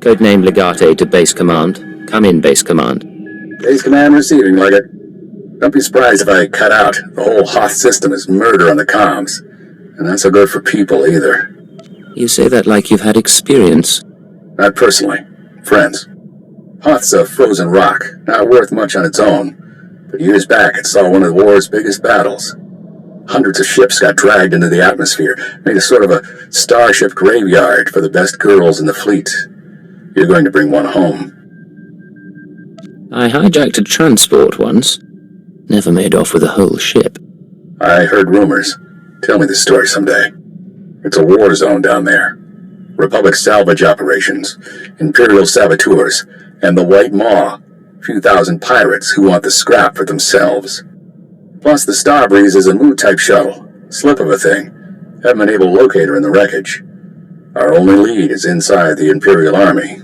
Codename Legate to Base Command. Come in, Base Command. Base Command receiving, Legate. Don't be surprised if I cut out. The whole Hoth system is murder on the comms. And not so good for people, either. You say that like you've had experience. Not personally. Friends. Hoth's a frozen rock, not worth much on its own. But years back, it saw one of the war's biggest battles. Hundreds of ships got dragged into the atmosphere, made a sort of a starship graveyard for the best girls in the fleet. You're going to bring one home. I hijacked a transport once. Never made off with a whole ship. I heard rumors. Tell me the story someday. It's a war zone down there. Republic salvage operations, Imperial saboteurs, and the White Maw, a few thousand pirates who want the scrap for themselves. Plus, the Starbreeze is a Mu-type shuttle. Slip of a thing. Haven't been able to locate her in the wreckage. Our only lead is inside the Imperial Army.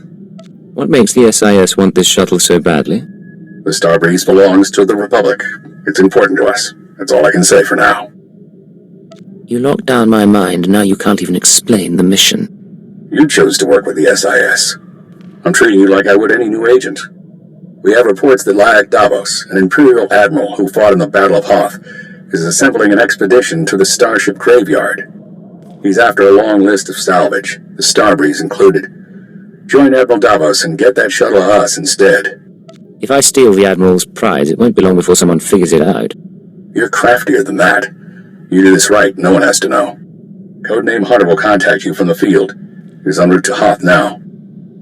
What makes the SIS want this shuttle so badly? The Starbreeze belongs to the Republic. It's important to us. That's all I can say for now. You locked down my mind, and now you can't even explain the mission. You chose to work with the SIS. I'm treating you like I would any new agent. We have reports that Lyak Davos, an Imperial admiral who fought in the Battle of Hoth, is assembling an expedition to the Starship Graveyard. He's after a long list of salvage, the Starbreeze included. Join Admiral Davos and get that shuttle to us instead. If I steal the Admiral's prize, it won't be long before someone figures it out. You're craftier than that. You do this right, no one has to know. Codename Hunter will contact you from the field. He's en route to Hoth now.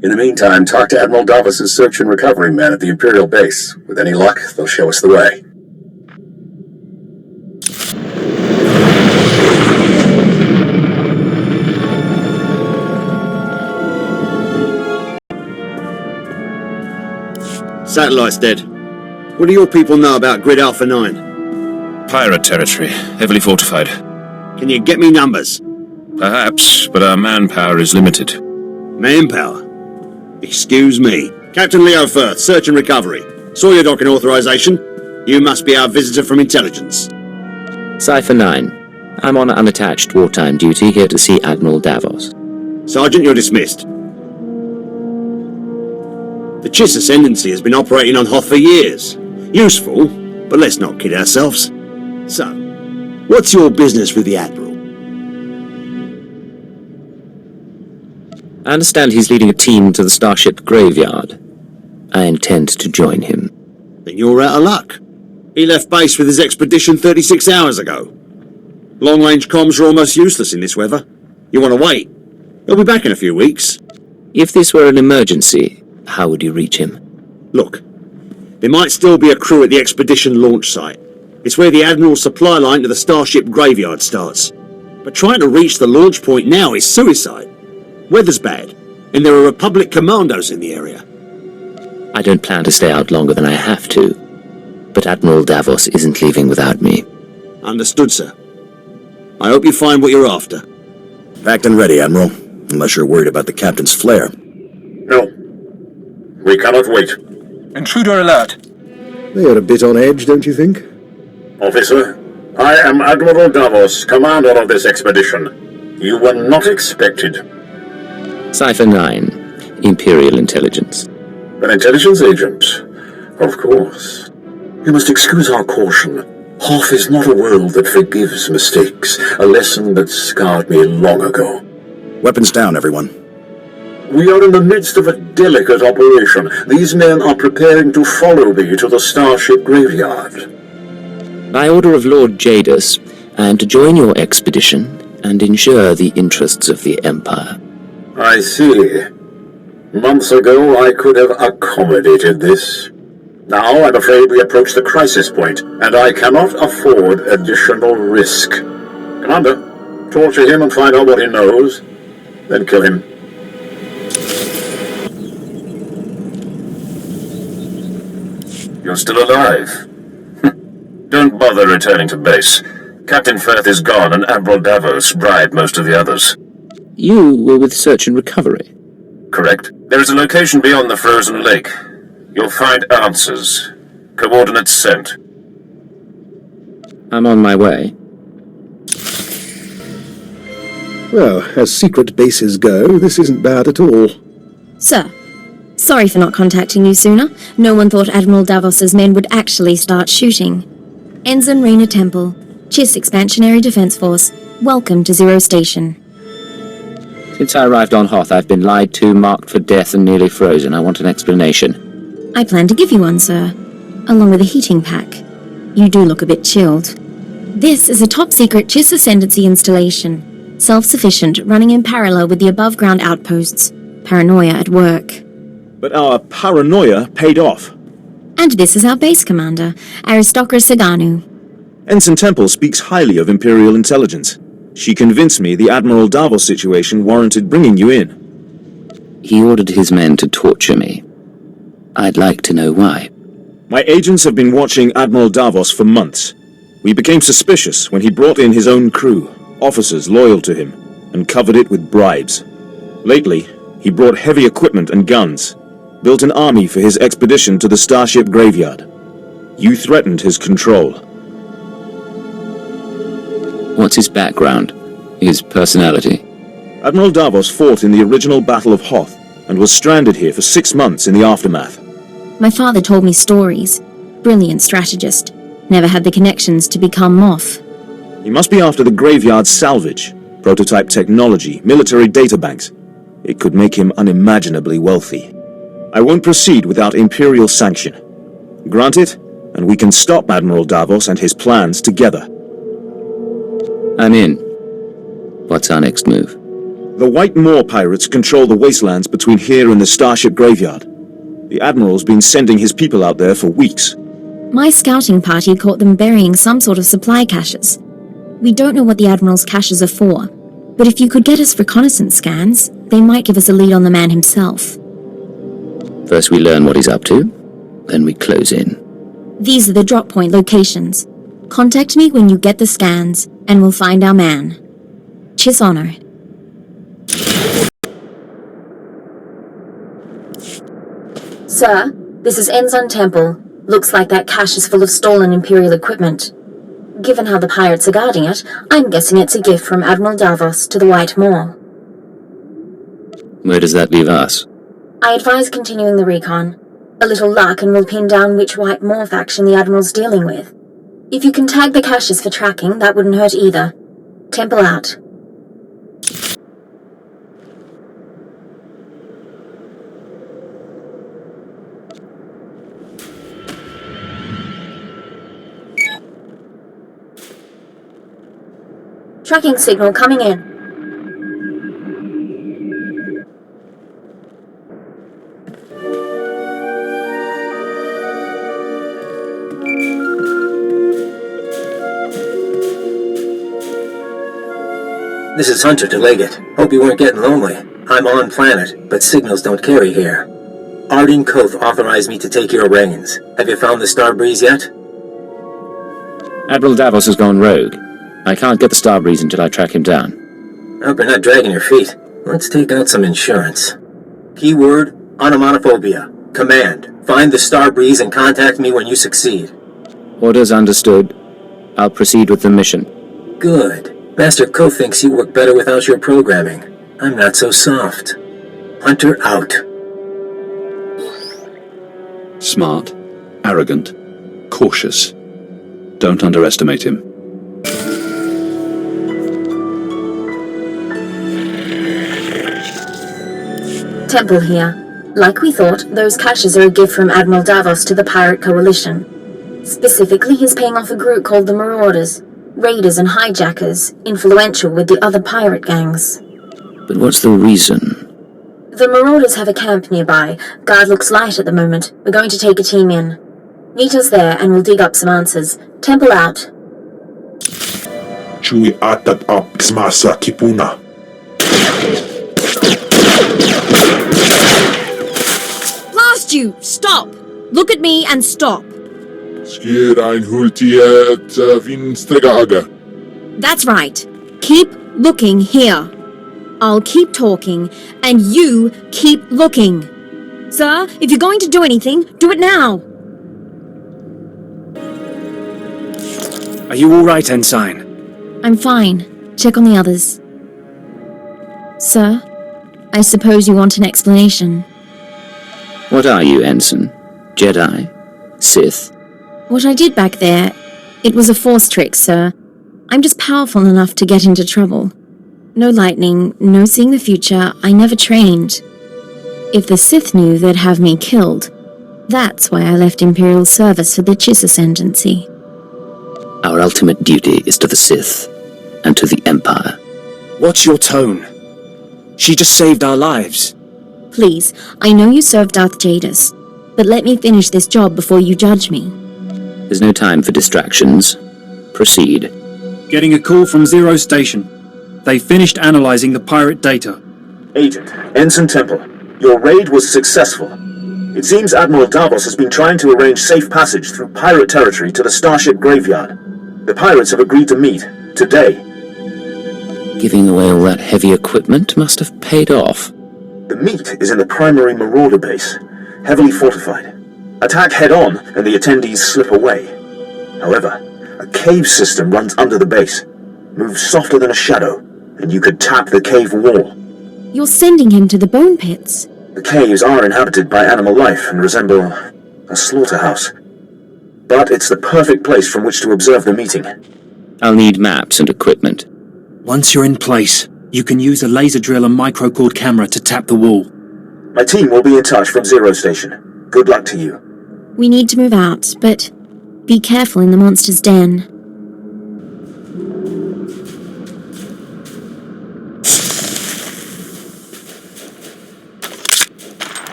In the meantime, talk to Admiral Davos' search and recovery men at the Imperial base. With any luck, they'll show us the way. Satellite's dead. What do your people know about Grid Alpha 9? Pirate territory, heavily fortified. Can you get me numbers? Perhaps, but our manpower is limited. Manpower? Excuse me. Captain Leo Firth, search and recovery. Saw your docking authorization. You must be our visitor from intelligence. Cypher 9. I'm on unattached wartime duty, here to see Admiral Davos. Sergeant, you're dismissed. The Chiss Ascendancy has been operating on Hoth for years. Useful, but let's not kid ourselves. So, what's your business with the Admiral? I understand he's leading a team to the Starship Graveyard. I intend to join him. Then you're out of luck. He left base with his expedition 36 hours ago. Long-range comms are almost useless in this weather. You want to wait? He'll be back in a few weeks. If this were an emergency, how would you reach him? Look, there might still be a crew at the expedition launch site. It's where the Admiral's supply line to the Starship Graveyard starts. But trying to reach the launch point now is suicide. Weather's bad, and there are Republic commandos in the area. I don't plan to stay out longer than I have to, but Admiral Davos isn't leaving without me. Understood, sir. I hope you find what you're after. Packed and ready, Admiral, unless you're worried about the captain's flare. No. We cannot wait. Intruder alert. They are a bit on edge, don't you think? Officer, I am Admiral Davos, commander of this expedition. You were not expected. Cypher 9. Imperial Intelligence. An intelligence agent? Of course. You must excuse our caution. Hoth is not a world that forgives mistakes, a lesson that scarred me long ago. Weapons down, everyone. We are in the midst of a delicate operation. These men are preparing to follow me to the Starship Graveyard. By order of Lord Jadus, I am to join your expedition and ensure the interests of the Empire. I see. Months ago, I could have accommodated this. Now, I'm afraid we approach the crisis point, and I cannot afford additional risk. Commander, torture him and find out what he knows, then kill him. You're still alive. Don't bother returning to base. Captain Firth is gone, and Admiral Davos bribed most of the others. You were with Search and Recovery? Correct. There is a location beyond the frozen lake. You'll find answers. Coordinates sent. I'm on my way. Well, as secret bases go, this isn't bad at all. Sir, sorry for not contacting you sooner. No one thought Admiral Davos's men would actually start shooting. Ensign Rena Temple, Chiss Expansionary Defense Force, welcome to Zero Station. Since I arrived on Hoth, I've been lied to, marked for death, and nearly frozen. I want an explanation. I plan to give you one, sir, along with a heating pack. You do look a bit chilled. This is a top-secret Chiss Ascendancy installation. Self-sufficient, running in parallel with the above-ground outposts. Paranoia at work. But our paranoia paid off. And this is our base commander, Aristocrus Saganu. Ensign Temple speaks highly of Imperial intelligence. She convinced me the Admiral Davos situation warranted bringing you in. He ordered his men to torture me. I'd like to know why. My agents have been watching Admiral Davos for months. We became suspicious when he brought in his own crew, officers loyal to him, and covered it with bribes. Lately, he brought heavy equipment and guns, built an army for his expedition to the Starship Graveyard. You threatened his control. What's his background? His personality? Admiral Davos fought in the original Battle of Hoth and was stranded here for 6 months in the aftermath. My father told me stories. Brilliant strategist. Never had the connections to become Moth. He must be after the Graveyard's salvage, prototype technology, military databanks. It could make him unimaginably wealthy. I won't proceed without Imperial sanction. Grant it, and we can stop Admiral Davos and his plans together. I'm in. What's our next move? The White Moor pirates control the wastelands between here and the Starship Graveyard. The Admiral's been sending his people out there for weeks. My scouting party caught them burying some sort of supply caches. We don't know what the Admiral's caches are for, but if you could get us reconnaissance scans, they might give us a lead on the man himself. First we learn what he's up to, then we close in. These are the drop point locations. Contact me when you get the scans, and we'll find our man. Chiss honor. Sir, this is Ensign Temple. Looks like that cache is full of stolen Imperial equipment. Given how the pirates are guarding it, I'm guessing it's a gift from Admiral Davos to the White Moor. Where does that leave us? I advise continuing the recon. A little luck and we'll pin down which White Moor faction the Admiral's dealing with. If you can tag the caches for tracking, that wouldn't hurt either. Temple out. Tracking signal coming in. This is Hunter to Leggett. Hope you weren't getting lonely. I'm on planet, but signals don't carry here. Arden Koth authorized me to take your reins. Have you found the Starbreeze yet? Admiral Davos has gone rogue. I can't get the Starbreeze until I track him down. Hope you're not dragging your feet. Let's take out some insurance. Keyword, onomatophobia. Command, find the Starbreeze and contact me when you succeed. Orders understood. I'll proceed with the mission. Good. Master Koth thinks you work better without your programming. I'm not so soft. Hunter out. Smart, arrogant, cautious. Don't underestimate him. Temple here. Like we thought, those caches are a gift from Admiral Davos to the Pirate Coalition. Specifically, he's paying off a group called the Marauders. Raiders and hijackers, influential with the other pirate gangs. But what's the reason? The Marauders have a camp nearby. Guard looks light at the moment. We're going to take a team in. Meet us there and we'll dig up some answers. Temple out. Chui atat up xmasa kipuna. Blast you! Stop! Look at me and stop. Skir ein hultiet vinstregaga. That's right. Keep looking here. I'll keep talking, and you keep looking. Sir, if you're going to do anything, do it now. Are you all right, Ensign? I'm fine. Check on the others. Sir, I suppose you want an explanation. What are you, Ensign? Jedi? Sith? What I did back there, it was a force trick, sir. I'm just powerful enough to get into trouble. No lightning, no seeing the future, I never trained. If the Sith knew they'd have me killed, that's why I left Imperial service for the Chiss Ascendancy. Our ultimate duty is to the Sith, and to the Empire. What's your tone? She just saved our lives. Please, I know you served Darth Jadis, but let me finish this job before you judge me. There's no time for distractions. Proceed. Getting a call from Zero Station. They finished analyzing the pirate data. Agent, Ensign Temple, your raid was successful. It seems Admiral Davos has been trying to arrange safe passage through pirate territory to the Starship Graveyard. The pirates have agreed to meet, today. Giving away all that heavy equipment must have paid off. The meet is in the primary Marauder base, heavily fortified. Attack head-on and the attendees slip away. However, a cave system runs under the base, moves softer than a shadow, and you could tap the cave wall. You're sending him to the bone pits? The caves are inhabited by animal life and resemble a slaughterhouse. But it's the perfect place from which to observe the meeting. I'll need maps and equipment. Once you're in place, you can use a laser drill and microcord camera to tap the wall. My team will be in touch from Zero Station. Good luck to you. We need to move out, but be careful in the monster's den.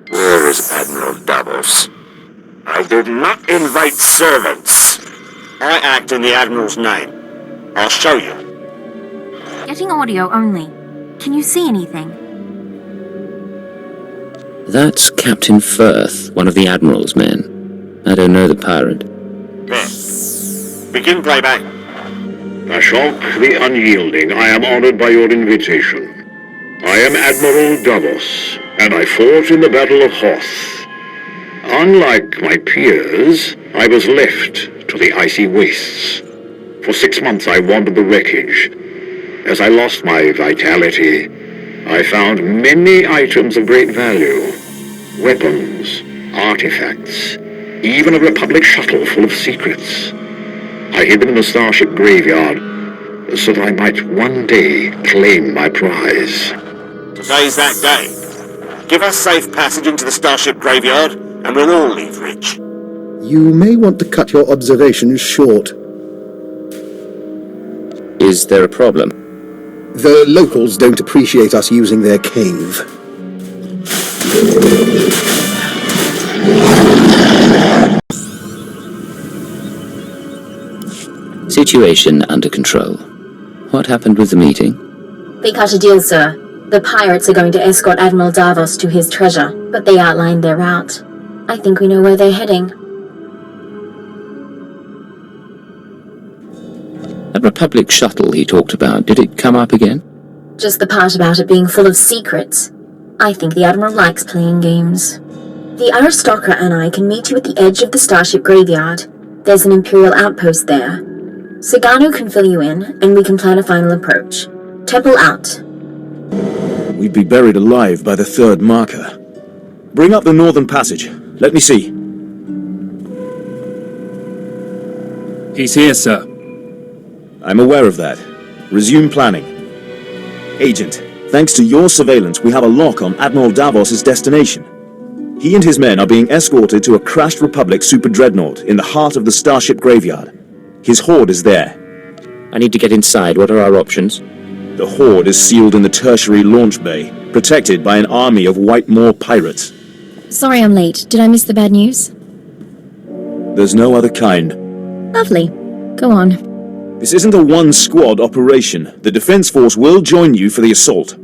Where is Admiral Davos? I did not invite servants. I act in the Admiral's name. I'll show you. Getting audio only. Can you see anything? That's Captain Firth, one of the Admiral's men. I don't know the pirate. There. Begin playback. Ashok the Unyielding, I am honored by your invitation. I am Admiral Davos, and I fought in the Battle of Hoth. Unlike my peers, I was left to the icy wastes. For 6 months I wandered the wreckage. As I lost my vitality, I found many items of great value. Weapons, artifacts, even a Republic shuttle full of secrets. I hid them in the Starship Graveyard, so that I might one day claim my prize. Today's that day. Give us safe passage into the Starship Graveyard, and we'll all leave rich. You may want to cut your observations short. Is there a problem? The locals don't appreciate us using their cave. Situation under control. What happened with the meeting? They cut a deal, sir. The pirates are going to escort Admiral Davos to his treasure, but they outlined their route. I think we know where they're heading. That Republic shuttle he talked about, did it come up again? Just the part about it being full of secrets. I think the Admiral likes playing games. The aristocrat and I can meet you at the edge of the Starship Graveyard. There's an Imperial outpost there. Sagano can fill you in, and we can plan a final approach. Temple out. We'd be buried alive by the third marker. Bring up the northern passage. Let me see. He's here, sir. I'm aware of that. Resume planning. Agent, thanks to your surveillance, we have a lock on Admiral Davos' destination. He and his men are being escorted to a crashed Republic super dreadnought in the heart of the Starship Graveyard. His hoard is there. I need to get inside. What are our options? The hoard is sealed in the tertiary launch bay, protected by an army of White Moor pirates. Sorry I'm late. Did I miss the bad news? There's no other kind. Lovely. Go on. This isn't a one-squad operation. The Defense Force will join you for the assault.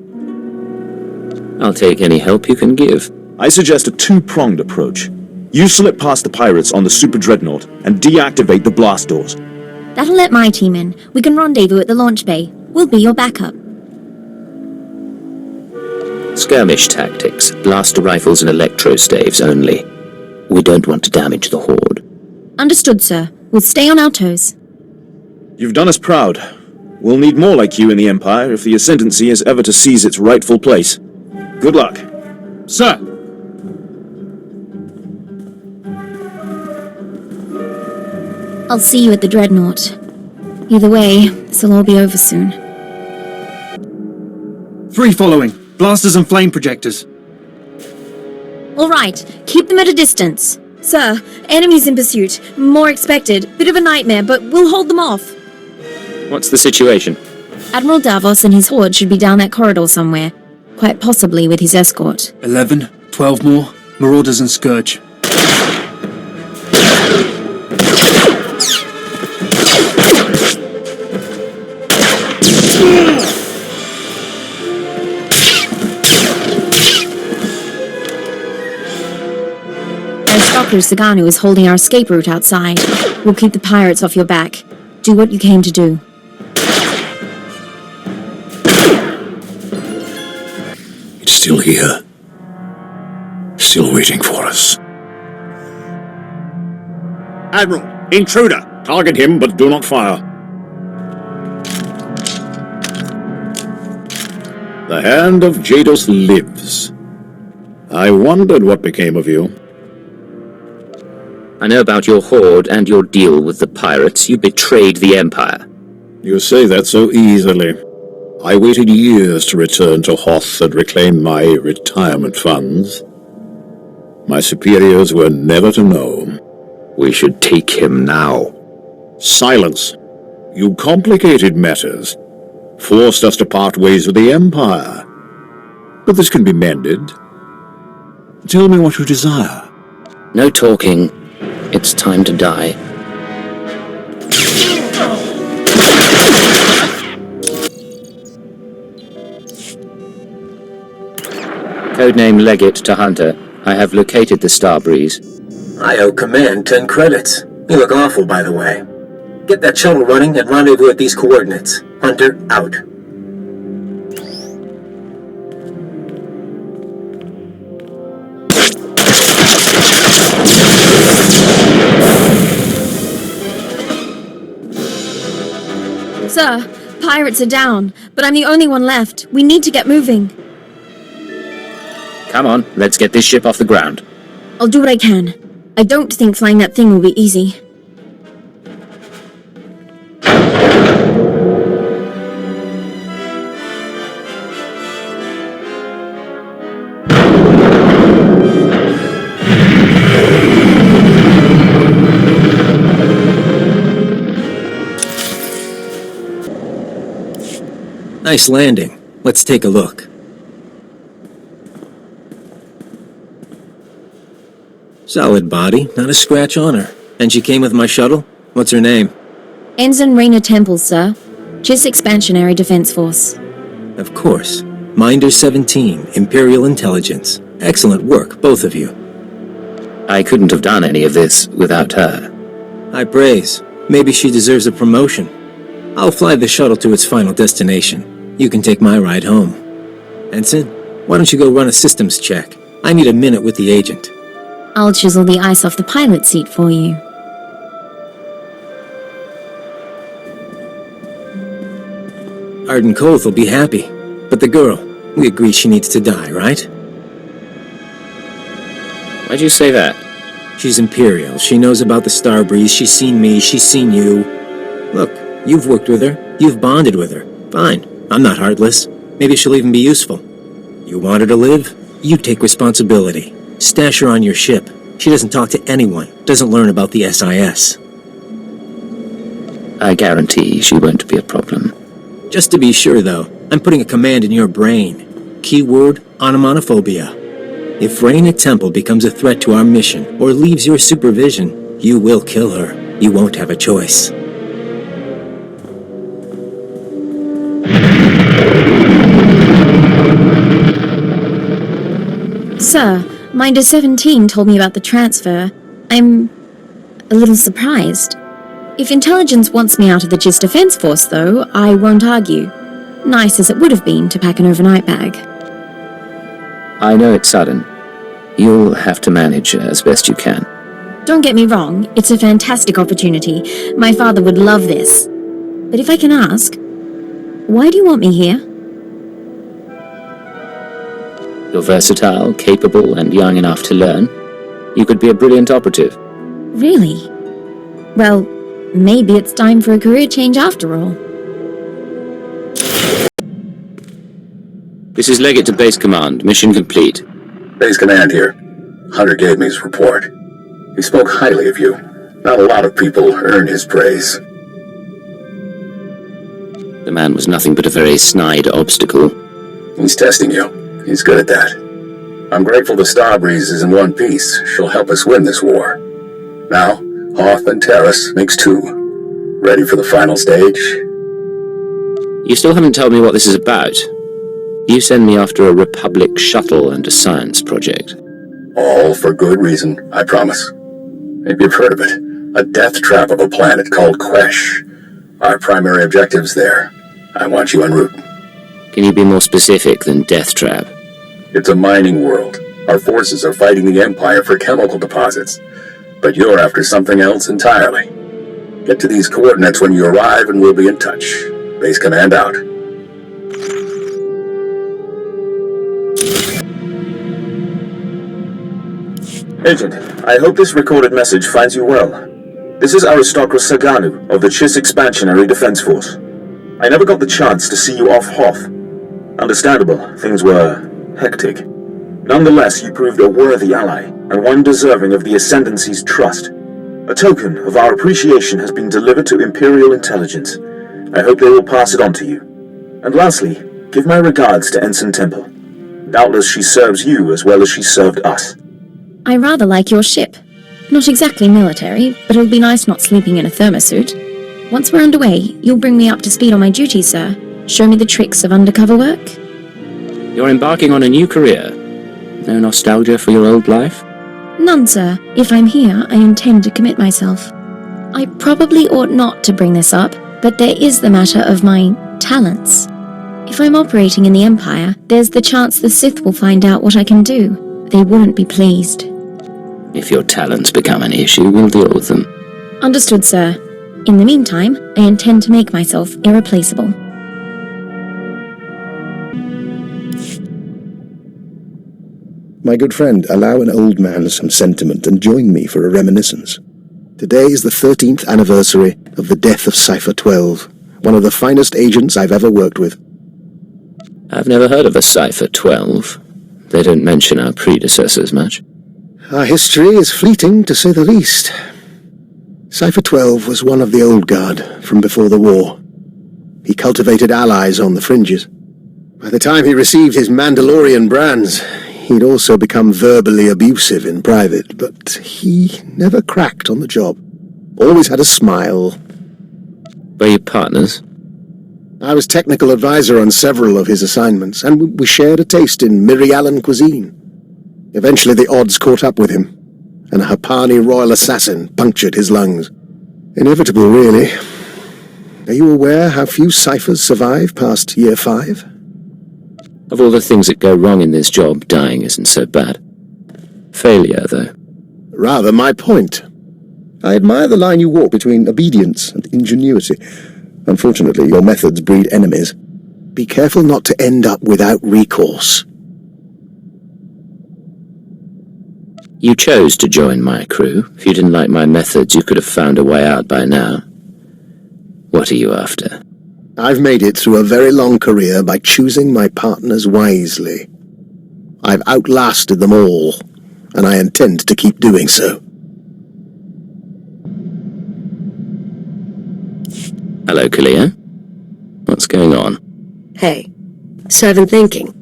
I'll take any help you can give. I suggest a two-pronged approach. You slip past the pirates on the super dreadnought and deactivate the blast doors. That'll let my team in. We can rendezvous at the launch bay. We'll be your backup. Skirmish tactics, blaster rifles and electro staves only. We don't want to damage the horde. Understood, sir. We'll stay on our toes. You've done us proud. We'll need more like you in the Empire if the Ascendancy is ever to seize its rightful place. Good luck. Sir! I'll see you at the Dreadnought. Either way, this'll all be over soon. 3 following. Blasters and flame projectors. All right, keep them at a distance. Sir, enemies in pursuit. More expected. Bit of a nightmare, but we'll hold them off. What's the situation? Admiral Davos and his horde should be down that corridor somewhere. Quite possibly with his escort. 11, 12 more. Marauders and Scourge. Dr. Saganu is holding our escape route outside. We'll keep the pirates off your back. Do what you came to do. It's still here. Still waiting for us. Admiral, intruder! Target him, but do not fire. The hand of Jados lives. I wondered what became of you. I know about your horde and your deal with the pirates. You betrayed the Empire. You say that so easily. I waited years to return to Hoth and reclaim my retirement funds. My superiors were never to know. We should take him now. Silence. You complicated matters. Forced us to part ways with the Empire. But this can be mended. Tell me what you desire. No talking. It's time to die. Codename Legate to Hunter. I have located the Starbreeze. I owe Command 10 credits. You look awful, by the way. Get that shuttle running and rendezvous at these coordinates. Hunter, out. Sir, pirates are down, but I'm the only one left. We need to get moving. Come on, let's get this ship off the ground. I'll do what I can. I don't think flying that thing will be easy. Nice landing. Let's take a look. Solid body, not a scratch on her. And she came with my shuttle? What's her name? Ensign Raina Temple, sir. Chiss Expansionary Defense Force. Of course. Minder 17, Imperial Intelligence. Excellent work, both of you. I couldn't have done any of this without her. High praise. Maybe she deserves a promotion. I'll fly the shuttle to its final destination. You can take my ride home. Ensign, why don't you go run a systems check? I need a minute with the agent. I'll chisel the ice off the pilot seat for you. Arden Koth will be happy. But the girl, we agree she needs to die, right? Why'd you say that? She's Imperial. She knows about the Starbreeze. She's seen me. She's seen you. Look, you've worked with her. You've bonded with her. Fine. I'm not heartless. Maybe she'll even be useful. You want her to live? You take responsibility. Stash her on your ship. She doesn't talk to anyone. Doesn't learn about the SIS. I guarantee she won't be a problem. Just to be sure, though, I'm putting a command in your brain. Keyword, onomatophobia. If Raina Temple becomes a threat to our mission, or leaves your supervision, you will kill her. You won't have a choice. Sir, Minder 17 told me about the transfer. I'm a little surprised. If intelligence wants me out of the GIS Defense Force, though, I won't argue. Nice as it would have been to pack an overnight bag. I know it's sudden. You'll have to manage as best you can. Don't get me wrong, it's a fantastic opportunity. My father would love this. But if I can ask, Why do you want me here? You're versatile, capable, and young enough to learn. You could be a brilliant operative. Really? Well, maybe it's time for a career change after all. This is Leggett to Base Command. Mission complete. Base Command here. Hunter gave me his report. He spoke highly of you. Not a lot of people earn his praise. The man was nothing but a very snide obstacle. He's testing you. He's good at that. I'm grateful the Starbreeze is in one piece. She'll help us win this war. Now, Hoth and Terrace makes two. Ready for the final stage? You still haven't told me what this is about. You send me after a Republic shuttle and a science project. All for good reason, I promise. Maybe you've heard of it. A death trap of a planet called Quesh. Our primary objective's there. I want you en route. Can you be more specific than death trap? It's a mining world. Our forces are fighting the Empire for chemical deposits. But you're after something else entirely. Get to these coordinates when you arrive and we'll be in touch. Base Command out. Agent, I hope this recorded message finds you well. This is Aristocrus Saganu of the Chiss Expansionary Defense Force. I never got the chance to see you off Hoth. Understandable, things were hectic. Nonetheless, you proved a worthy ally, and one deserving of the Ascendancy's trust. A token of our appreciation has been delivered to Imperial Intelligence. I hope they will pass it on to you. And lastly, give my regards to Ensign Temple. Doubtless she serves you as well as she served us. I rather like your ship. Not exactly military, but it'll be nice not sleeping in a thermosuit. Once we're underway, you'll bring me up to speed on my duties, sir. Show me the tricks of undercover work. You're embarking on a new career. No nostalgia for your old life? None, sir. If I'm here, I intend to commit myself. I probably ought not to bring this up, but there is the matter of my talents. If I'm operating in the Empire, there's the chance the Sith will find out what I can do. They wouldn't be pleased. If your talents become an issue, we'll deal with them. Understood, sir. In the meantime, I intend to make myself irreplaceable. My good friend, allow an old man some sentiment and join me for a reminiscence. Today is the 13th anniversary of the death of Cypher 12, one of the finest agents I've ever worked with. I've never heard of a Cypher 12. They don't mention our predecessors much. Our history is fleeting, to say the least. Cypher 12 was one of the old guard from before the war. He cultivated allies on the fringes. By the time he received his Mandalorian brands, he'd also become verbally abusive in private, but he never cracked on the job. Always had a smile. Were you partners? I was technical advisor on several of his assignments, and we shared a taste in Mirialan cuisine. Eventually the odds caught up with him, and a Hapani royal assassin punctured his lungs. Inevitable, really. Are you aware how few ciphers survive past year 5? Of all the things that go wrong in this job, dying isn't so bad. Failure, though. Rather my point. I admire the line you walk between obedience and ingenuity. Unfortunately, your methods breed enemies. Be careful not to end up without recourse. You chose to join my crew. If you didn't like my methods, you could have found a way out by now. What are you after? I've made it through a very long career by choosing my partners wisely. I've outlasted them all, and I intend to keep doing so. Hello, Kalia. What's going on? Hey, so I've been thinking,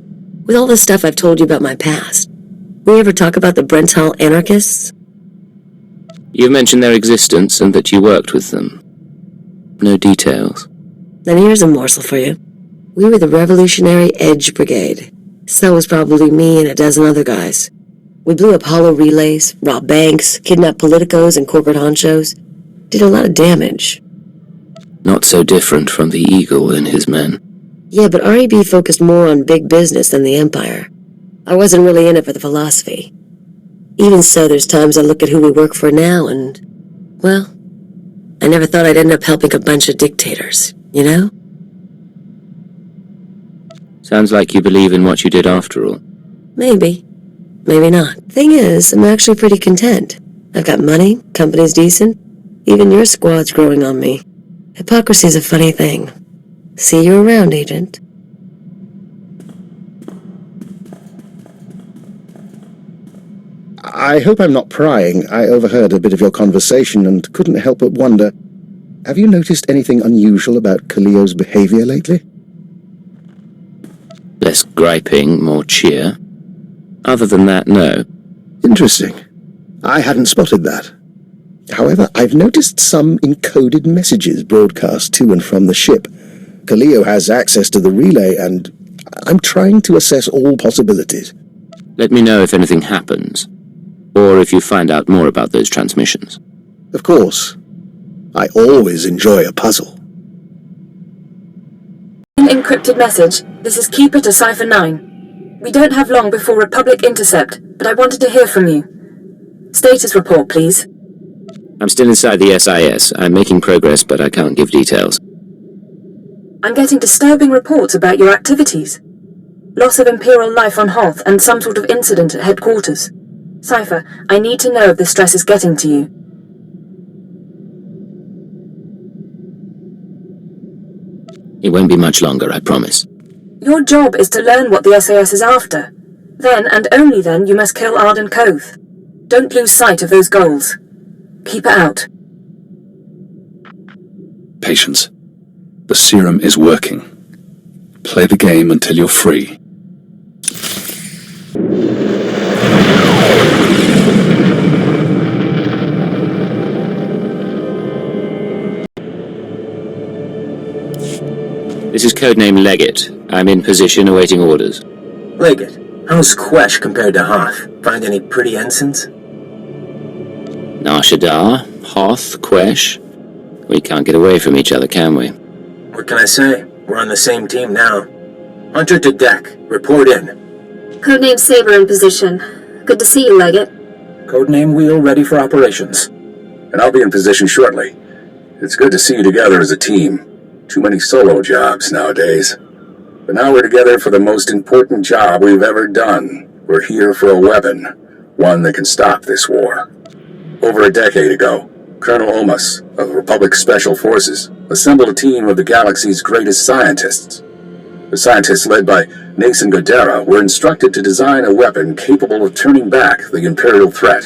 with all the stuff I've told you about my past, we ever talk about the Brental anarchists? You've mentioned their existence and that you worked with them. No details. Then here's a morsel for you. We were the Revolutionary Edge Brigade. So was probably me and a dozen other guys. We blew up hollow relays, robbed banks, kidnapped politicos and corporate honchos. Did a lot of damage. Not so different from the Eagle and his men. Yeah, but REB focused more on big business than the Empire. I wasn't really in it for the philosophy. Even so, there's times I look at who we work for now and, well, I never thought I'd end up helping a bunch of dictators, you know? Sounds like you believe in what you did after all. Maybe. Maybe not. Thing is, I'm actually pretty content. I've got money, company's decent, even your squad's growing on me. Hypocrisy's a funny thing. See you around, Agent. I hope I'm not prying. I overheard a bit of your conversation and couldn't help but wonder, have you noticed anything unusual about Khalil's behavior lately? Less griping, more cheer. Other than that, no. Interesting. I hadn't spotted that. However, I've noticed some encoded messages broadcast to and from the ship. Khalil has access to the relay, and I'm trying to assess all possibilities. Let me know if anything happens, or if you find out more about those transmissions. Of course. I always enjoy a puzzle. Encrypted message. This is Keeper to Cipher 9. We don't have long before Republic intercept, but I wanted to hear from you. Status report, please. I'm still inside the SIS. I'm making progress, but I can't give details. I'm getting disturbing reports about your activities. Loss of Imperial life on Hoth and some sort of incident at headquarters. Cipher, I need to know if the stress is getting to you. It won't be much longer, I promise. Your job is to learn what the SAS is after. Then, and only then, you must kill Arden Koth. Don't lose sight of those goals. Keep it out. Patience. The serum is working. Play the game until you're free. This is codename Leggett. I'm in position awaiting orders. Leggett, how's Quesh compared to Hoth? Find any pretty ensigns? Nar Shaddaa, Hoth, Quesh. We can't get away from each other, can we? What can I say? We're on the same team now. Hunter to deck. Report in. Codename Saber in position. Good to see you, Leggett. Codename Wheel ready for operations. And I'll be in position shortly. It's good to see you together as a team. Too many solo jobs nowadays. But now we're together for the most important job we've ever done. We're here for a weapon. One that can stop this war. Over a decade ago, Colonel Omas of Republic Special Forces assembled a team of the galaxy's greatest scientists. The scientists led by Nason Godera were instructed to design a weapon capable of turning back the Imperial threat.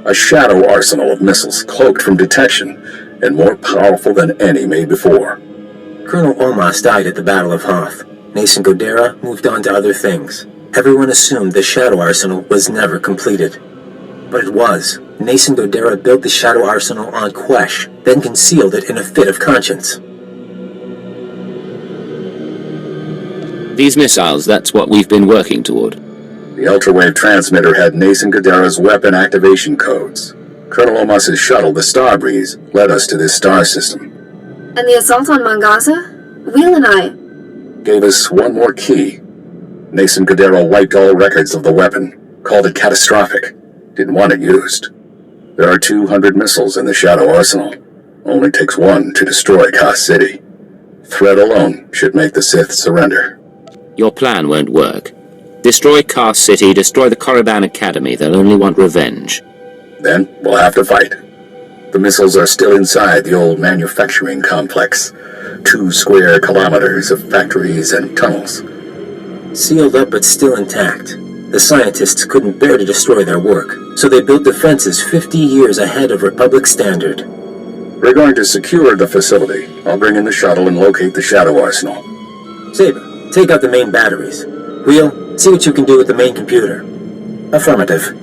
A shadow arsenal of missiles cloaked from detection and more powerful than any made before. Colonel Omas died at the Battle of Hoth. Nason Godera moved on to other things. Everyone assumed the shadow arsenal was never completed. But it was. Nason Godera built the shadow arsenal on Quesh, then concealed it in a fit of conscience. These missiles, that's what we've been working toward. The ultrawave transmitter had Nason Godera's weapon activation codes. Colonel Omas's shuttle, the Starbreeze, led us to this star system. And the assault on Mangasa? Wheel and I... Gave us one more key. Nason Godera wiped all records of the weapon, called it catastrophic, didn't want it used. There are 200 missiles in the Shadow Arsenal. Only takes one to destroy Koth City. Threat alone should make the Sith surrender. Your plan won't work. Destroy Koth City, destroy the Korriban Academy. They'll only want revenge. Then we'll have to fight. The missiles are still inside the old manufacturing complex. 2 square kilometers of factories and tunnels. Sealed up but still intact. The scientists couldn't bear to destroy their work, so they built defenses 50 years ahead of Republic standard. We're going to secure the facility. I'll bring in the shuttle and locate the Shadow Arsenal. Saber, take out the main batteries. Wheel, see what you can do with the main computer. Affirmative.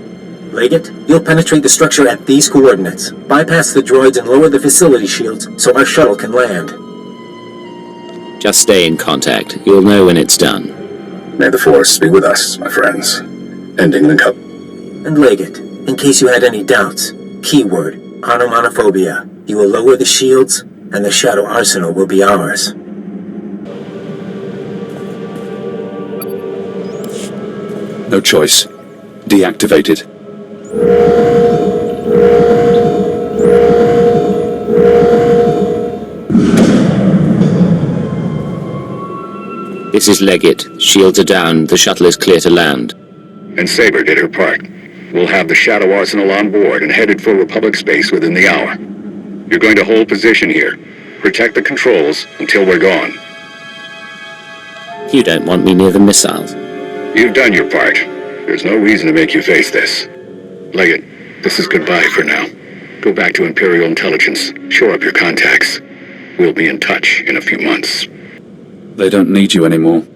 Leggett, you'll penetrate the structure at these coordinates. Bypass the droids and lower the facility shields so our shuttle can land. Just stay in contact. You'll know when it's done. May the Force be with us, my friends. Ending link up. And Leggett, in case you had any doubts, keyword, onomatophobia. You will lower the shields, and the Shadow Arsenal will be ours. No choice. Deactivated. This is Leggett. Shields are down. The shuttle is clear to land. And Saber did her part. We'll have the Shadow Arsenal on board and headed for Republic space within the hour. You're going to hold position here. Protect the controls until we're gone. You don't want me near the missiles. You've done your part. There's no reason to make you face this. Leggett, this is goodbye for now. Go back to Imperial Intelligence. Shore up your contacts. We'll be in touch in a few months. They don't need you anymore.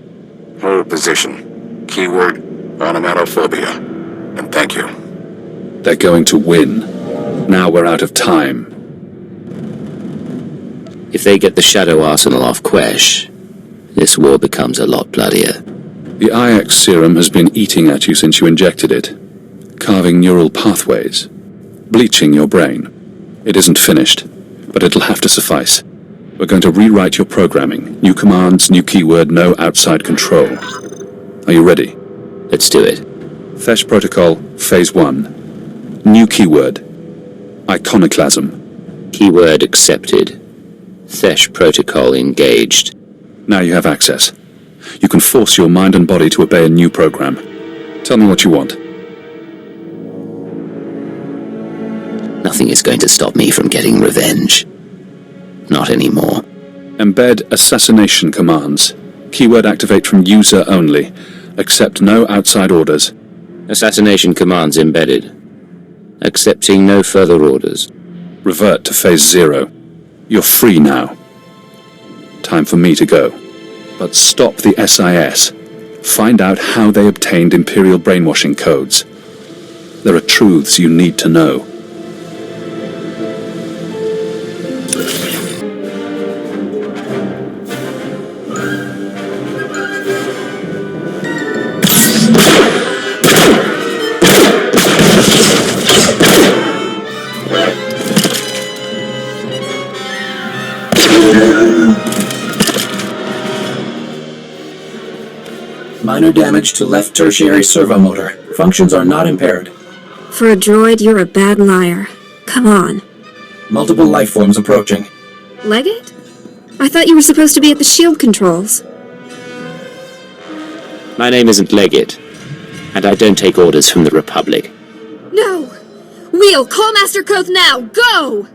Hold position. Keyword, onomatophobia. And thank you. They're going to win. Now we're out of time. If they get the Shadow Arsenal off Quesh, this war becomes a lot bloodier. The IX serum has been eating at you since you injected it, carving neural pathways, bleaching your brain. It isn't finished, but it'll have to suffice. We're going to rewrite your programming. New commands, new keyword, no outside control. Are you ready? Let's do it. Thesh Protocol, Phase 1. New keyword. Iconoclasm. Keyword accepted. Thesh Protocol engaged. Now you have access. You can force your mind and body to obey a new program. Tell me what you want. Nothing is going to stop me from getting revenge. Not anymore. Embed assassination commands. Keyword activate from user only. Accept no outside orders. Assassination commands embedded. Accepting no further orders. Revert to Phase 0. You're free now. Time for me to go. But stop the SIS. Find out how they obtained Imperial brainwashing codes. There are truths you need to know. Minor damage to left tertiary servo motor. Functions are not impaired. For a droid, you're a bad liar. Come on. Multiple life forms approaching. Leggett? I thought you were supposed to be at the shield controls. My name isn't Leggett, and I don't take orders from the Republic. No! Wheel, call Master Hoth now! Go!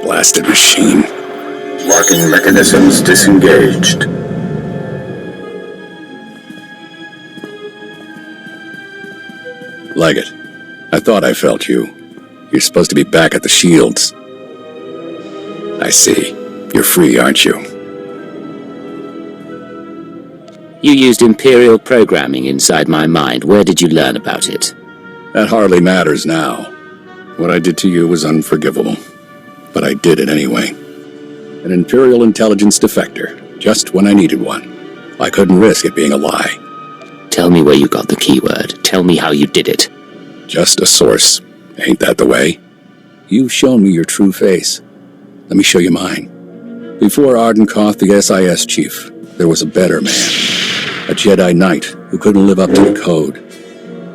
Blasted machine. Locking mechanisms disengaged. Leggett, I thought I felt you. You're supposed to be back at the shields. I see. You're free, aren't you? You used Imperial programming inside my mind. Where did you learn about it? That hardly matters now. What I did to you was unforgivable. But I did it anyway. An Imperial intelligence defector, just when I needed one. I couldn't risk it being a lie. Tell me where you got the keyword. Tell me how you did it. Just a source. Ain't that the way? You've shown me your true face. Let me show you mine. Before Arden Koth, the SIS chief, there was a better man. A Jedi Knight who couldn't live up to the code.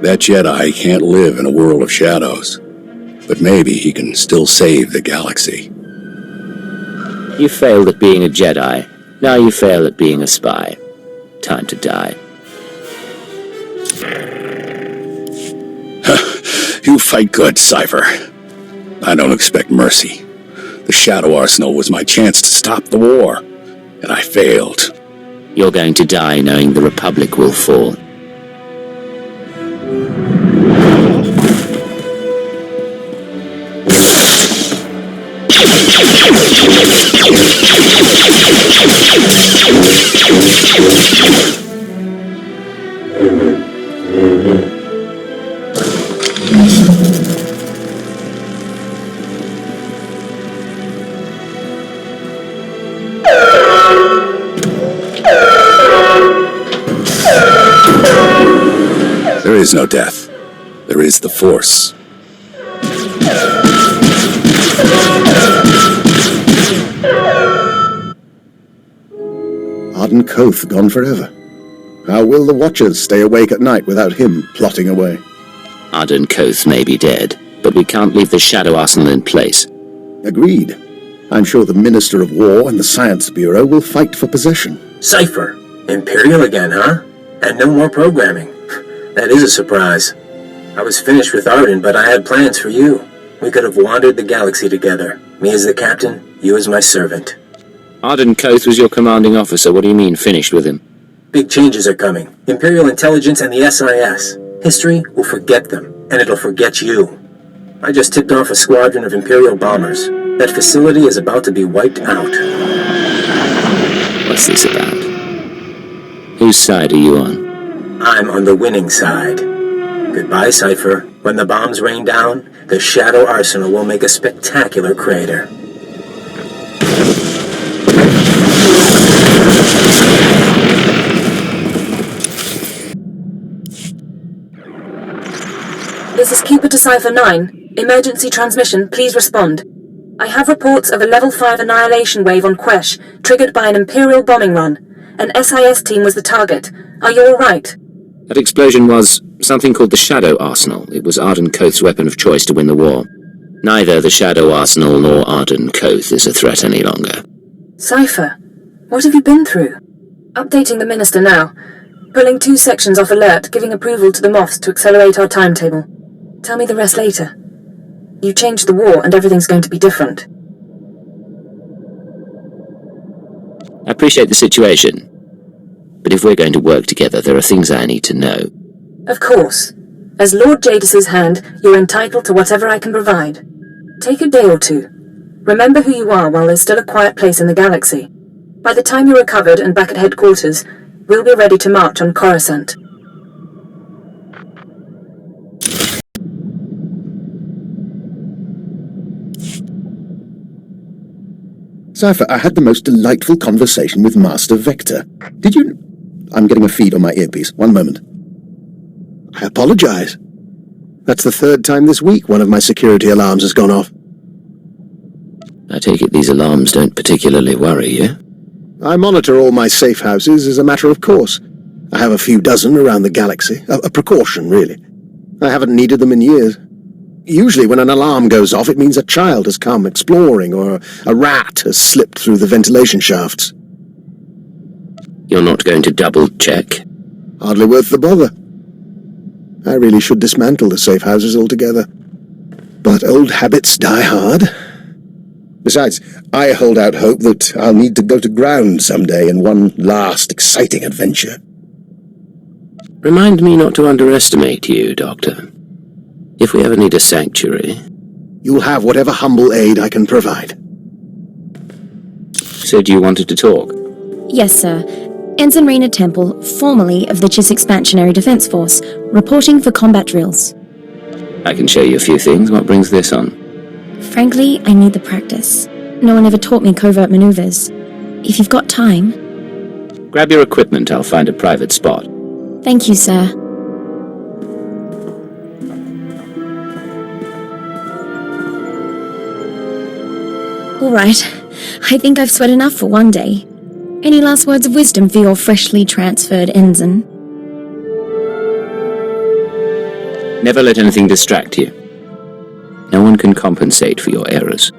That Jedi can't live in a world of shadows. But maybe he can still save the galaxy. You failed at being a Jedi. Now you fail at being a spy. Time to die. You fight good, Cypher. I don't expect mercy. The Shadow Arsenal was my chance to stop the war, and I failed. You're going to die knowing the Republic will fall. There is no death. There is the Force. Arden Koth gone forever. How will the Watchers stay awake at night without him plotting away? Arden Koth may be dead, but we can't leave the Shadow Arsenal in place. Agreed. I'm sure the Minister of War and the Science Bureau will fight for possession. Cypher. Imperial again, huh? And no more programming. That is a surprise. I was finished with Arden, but I had plans for you. We could have wandered the galaxy together. Me as the captain, you as my servant. Arden Koth was your commanding officer. What do you mean, finished with him? Big changes are coming. Imperial intelligence and the SIS. History will forget them, and it'll forget you. I just tipped off a squadron of Imperial bombers. That facility is about to be wiped out. What's this about? Whose side are you on? I'm on the winning side. Goodbye, Cypher. When the bombs rain down, the Shadow Arsenal will make a spectacular crater. This is Keeper to Cypher 9. Emergency transmission, please respond. I have reports of a level 5 annihilation wave on Quesh, triggered by an Imperial bombing run. An SIS team was the target. Are you alright? That explosion was something called the Shadow Arsenal. It was Arden Koth's weapon of choice to win the war. Neither the Shadow Arsenal nor Arden Koth is a threat any longer. Cypher, what have you been through? Updating the Minister now. Pulling 2 sections off alert, giving approval to the Moths to accelerate our timetable. Tell me the rest later. You changed the war and everything's going to be different. I appreciate the situation, but if we're going to work together, there are things I need to know. Of course. As Lord Jadis's hand, you're entitled to whatever I can provide. Take a day or two. Remember who you are while there's still a quiet place in the galaxy. By the time you're recovered and back at headquarters, we'll be ready to march on Coruscant. Cypher, I had the most delightful conversation with Master Vector. Did you... I'm getting a feed on my earpiece. One moment. I apologize. That's the 3rd time this week one of my security alarms has gone off. I take it these alarms don't particularly worry you? I monitor all my safe houses as a matter of course. I have a few dozen around the galaxy. A precaution, really. I haven't needed them in years. Usually when an alarm goes off, it means a child has come exploring, or a rat has slipped through the ventilation shafts. You're not going to double-check? Hardly worth the bother. I really should dismantle the safe houses altogether. But old habits die hard. Besides, I hold out hope that I'll need to go to ground someday in one last exciting adventure. Remind me not to underestimate you, Doctor. If we ever need a sanctuary... You'll have whatever humble aid I can provide. Said you wanted to talk? Yes, sir. Ensign Raina Temple, formerly of the Chiss Expansionary Defense Force, reporting for combat drills. I can show you a few things. What brings this on? Frankly, I need the practice. No one ever taught me covert maneuvers. If you've got time... Grab your equipment. I'll find a private spot. Thank you, sir. All right. I think I've sweat enough for one day. Any last words of wisdom for your freshly transferred ensign? Never let anything distract you. No one can compensate for your errors.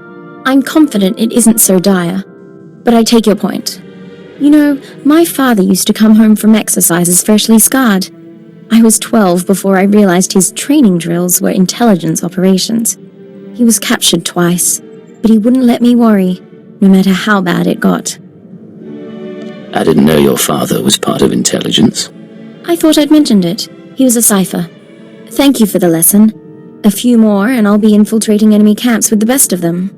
I'm confident it isn't so dire, but I take your point. You know, my father used to come home from exercises freshly scarred. I was 12 before I realized his training drills were intelligence operations. He was captured twice, but he wouldn't let me worry, no matter how bad it got. I didn't know your father was part of intelligence. I thought I'd mentioned it. He was a cipher. Thank you for the lesson. A few more and I'll be infiltrating enemy camps with the best of them.